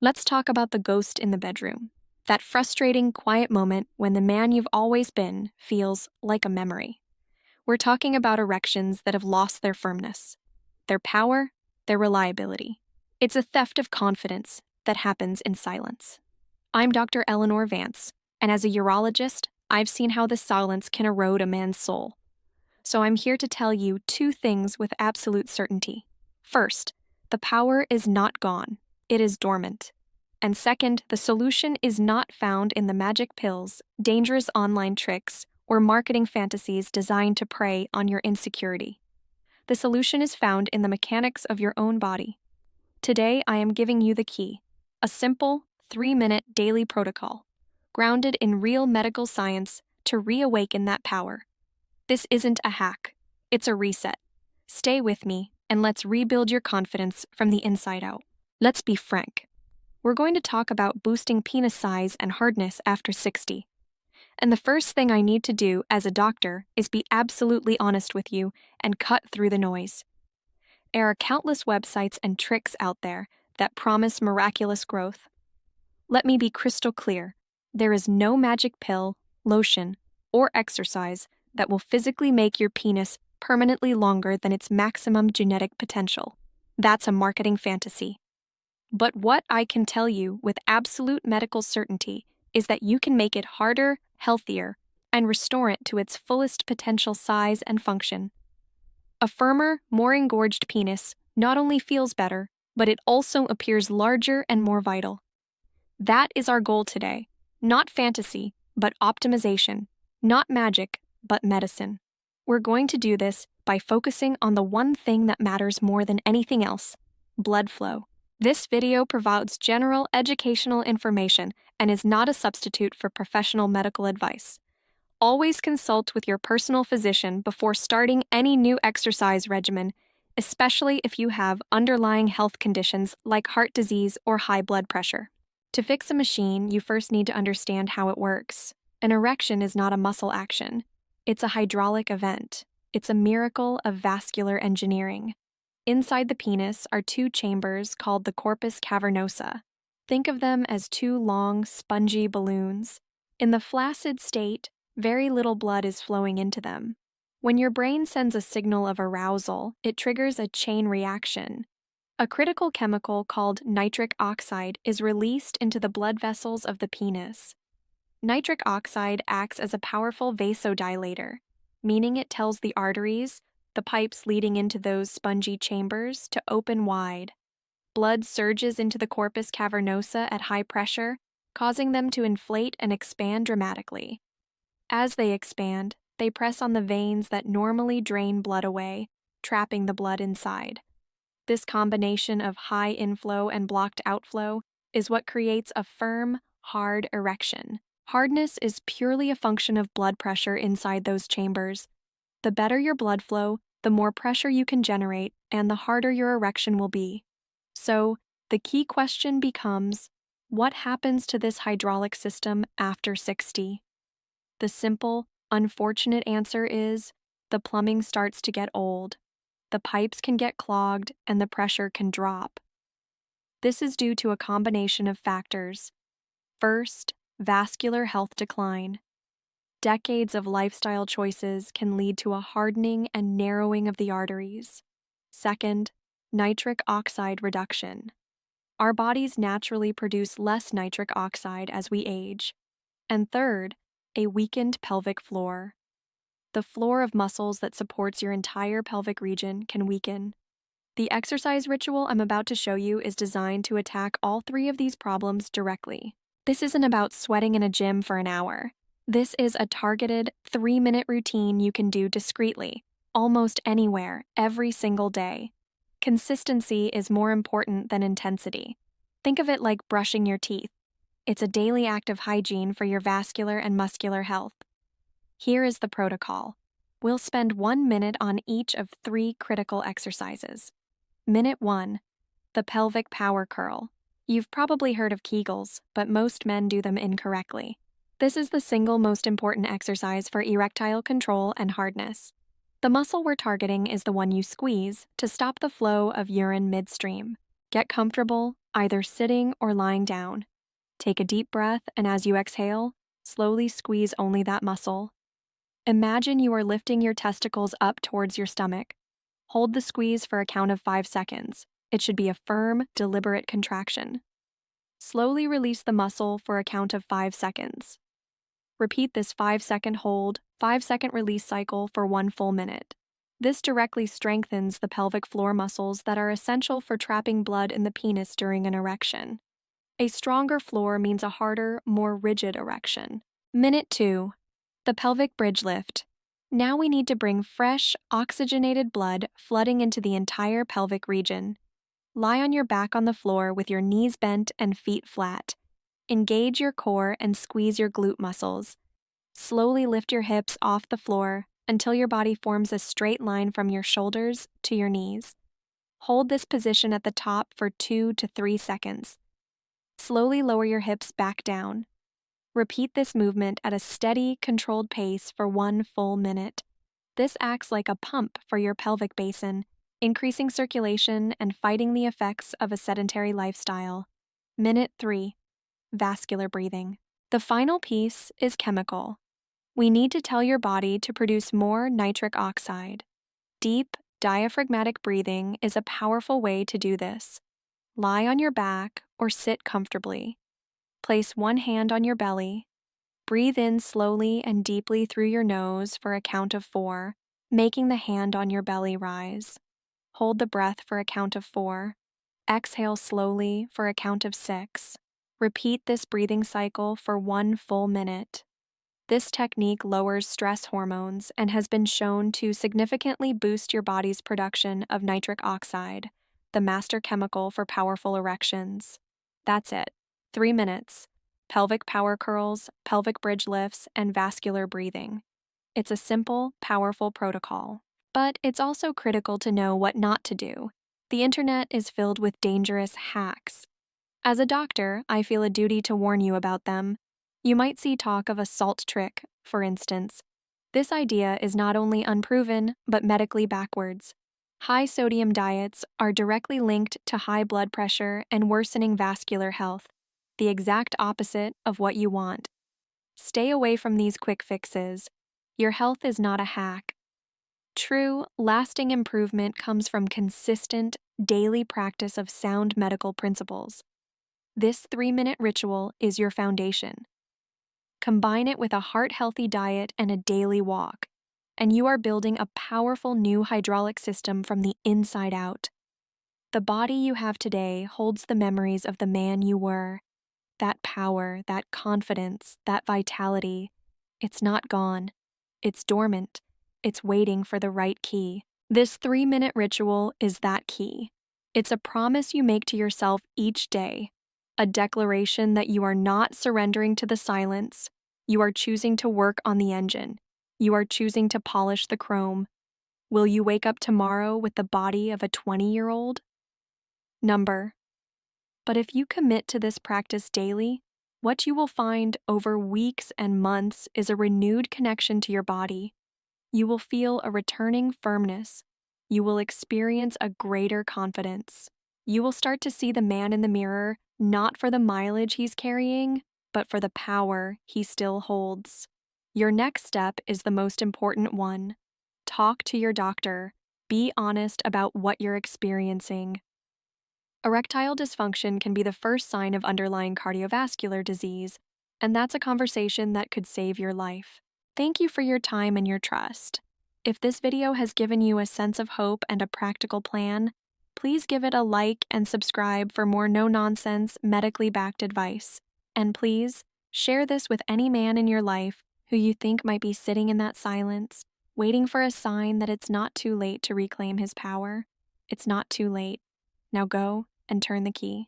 Let's talk about the ghost in the bedroom. That frustrating, quiet moment when the man you've always been feels like a memory. We're talking about erections that have lost their firmness, their power, their reliability. It's a theft of confidence that happens in silence. I'm Dr. Eleanor Vance, and as a urologist, I've seen how this silence can erode a man's soul. So I'm here to tell you two things with absolute certainty. First, the power is not gone, it is dormant. And second, the solution is not found in the magic pills, dangerous online tricks, or marketing fantasies designed to prey on your insecurity. The solution is found in the mechanics of your own body. Today, I am giving you the key, a simple, 3-minute daily protocol, grounded in real medical science to reawaken that power. This isn't a hack, it's a reset. Stay with me, and let's rebuild your confidence from the inside out. Let's be frank. We're going to talk about boosting penis size and hardness after 60. And the first thing I need to do as a doctor is be absolutely honest with you and cut through the noise. There are countless websites and tricks out there that promise miraculous growth. Let me be crystal clear. There is no magic pill, lotion, or exercise that will physically make your penis permanently longer than its maximum genetic potential. That's a marketing fantasy. But what I can tell you with absolute medical certainty is that you can make it harder, healthier, and restore it to its fullest potential size and function. A firmer, more engorged penis not only feels better, but it also appears larger and more vital. That is our goal today. Not fantasy, but optimization. Not magic, but medicine. We're going to do this by focusing on the one thing that matters more than anything else: blood flow. This video provides general educational information and is not a substitute for professional medical advice. Always consult with your personal physician before starting any new exercise regimen, especially if you have underlying health conditions like heart disease or high blood pressure. To fix a machine, you first need to understand how it works. An erection is not a muscle action. It's a hydraulic event. It's a miracle of vascular engineering. Inside the penis are two chambers called the corpus cavernosa. Think of them as two long, spongy balloons. In the flaccid state, very little blood is flowing into them. When your brain sends a signal of arousal, it triggers a chain reaction. A critical chemical called nitric oxide is released into the blood vessels of the penis. Nitric oxide acts as a powerful vasodilator, meaning it tells the arteries, the pipes leading into those spongy chambers, to open wide. Blood surges into the corpus cavernosa at high pressure, causing them to inflate and expand dramatically. As they expand, they press on the veins that normally drain blood away, trapping the blood inside. This combination of high inflow and blocked outflow is what creates a firm, hard erection. Hardness is purely a function of blood pressure inside those chambers. The better your blood flow, the more pressure you can generate, and the harder your erection will be. So, the key question becomes, what happens to this hydraulic system after 60? The simple, unfortunate answer is, the plumbing starts to get old. The pipes can get clogged and the pressure can drop. This is due to a combination of factors. First, vascular health decline. Decades of lifestyle choices can lead to a hardening and narrowing of the arteries. Second, nitric oxide reduction. Our bodies naturally produce less nitric oxide as we age. And third, a weakened pelvic floor. The floor of muscles that supports your entire pelvic region can weaken. The exercise ritual I'm about to show you is designed to attack all three of these problems directly. This isn't about sweating in a gym for an hour. This is a targeted 3-minute routine you can do discreetly, almost anywhere, every single day. Consistency is more important than intensity. Think of it like brushing your teeth. It's a daily act of hygiene for your vascular and muscular health. Here is the protocol. We'll spend 1 minute on each of 3 critical exercises. Minute 1, the pelvic power curl. You've probably heard of Kegels, but most men do them incorrectly. This is the single most important exercise for erectile control and hardness. The muscle we're targeting is the one you squeeze to stop the flow of urine midstream. Get comfortable, either sitting or lying down. Take a deep breath, and as you exhale, slowly squeeze only that muscle. Imagine you are lifting your testicles up towards your stomach. Hold the squeeze for a count of 5 seconds. It should be a firm, deliberate contraction. Slowly release the muscle for a count of 5 seconds. Repeat this 5-second hold, 5-second release cycle for 1 full minute. This directly strengthens the pelvic floor muscles that are essential for trapping blood in the penis during an erection. A stronger floor means a harder, more rigid erection. Minute 2. The pelvic bridge lift. Now we need to bring fresh, oxygenated blood flooding into the entire pelvic region. Lie on your back on the floor with your knees bent and feet flat. Engage your core and squeeze your glute muscles. Slowly lift your hips off the floor until your body forms a straight line from your shoulders to your knees. Hold this position at the top for 2 to 3 seconds. Slowly lower your hips back down. Repeat this movement at a steady, controlled pace for 1 full minute. This acts like a pump for your pelvic basin, increasing circulation and fighting the effects of a sedentary lifestyle. Minute 3. Vascular breathing. The final piece is chemical. We need to tell your body to produce more nitric oxide. Deep, diaphragmatic breathing is a powerful way to do this. Lie on your back or sit comfortably. Place one hand on your belly. Breathe in slowly and deeply through your nose for a count of 4, making the hand on your belly rise. Hold the breath for a count of 4. Exhale slowly for a count of 6. Repeat this breathing cycle for 1 full minute. This technique lowers stress hormones and has been shown to significantly boost your body's production of nitric oxide, the master chemical for powerful erections. That's it. 3 minutes. Pelvic power curls, pelvic bridge lifts, and vascular breathing. It's a simple, powerful protocol. But it's also critical to know what not to do. The internet is filled with dangerous hacks. As a doctor, I feel a duty to warn you about them. You might see talk of a salt trick, for instance. This idea is not only unproven, but medically backwards. High-sodium diets are directly linked to high blood pressure and worsening vascular health, the exact opposite of what you want. Stay away from these quick fixes. Your health is not a hack. True, lasting improvement comes from consistent, daily practice of sound medical principles. This 3-minute ritual is your foundation. Combine it with a heart-healthy diet and a daily walk, and you are building a powerful new hydraulic system from the inside out. The body you have today holds the memories of the man you were. That power, that confidence, that vitality. It's not gone. It's dormant. It's waiting for the right key. This 3-minute ritual is that key. It's a promise you make to yourself each day. A declaration that you are not surrendering to the silence. You are choosing to work on the engine. You are choosing to polish the chrome. Will you wake up tomorrow with the body of a 20-year-old? Number. But if you commit to this practice daily, what you will find over weeks and months is a renewed connection to your body. You will feel a returning firmness. You will experience a greater confidence. You will start to see the man in the mirror not for the mileage he's carrying, but for the power he still holds. Your next step is the most important one. Talk to your doctor. Be honest about what you're experiencing. Erectile dysfunction can be the first sign of underlying cardiovascular disease, and that's a conversation that could save your life. Thank you for your time and your trust. If this video has given you a sense of hope and a practical plan, please give it a like and subscribe for more no-nonsense, medically backed advice. And please, share this with any man in your life who you think might be sitting in that silence, waiting for a sign that it's not too late to reclaim his power. It's not too late. Now go and turn the key.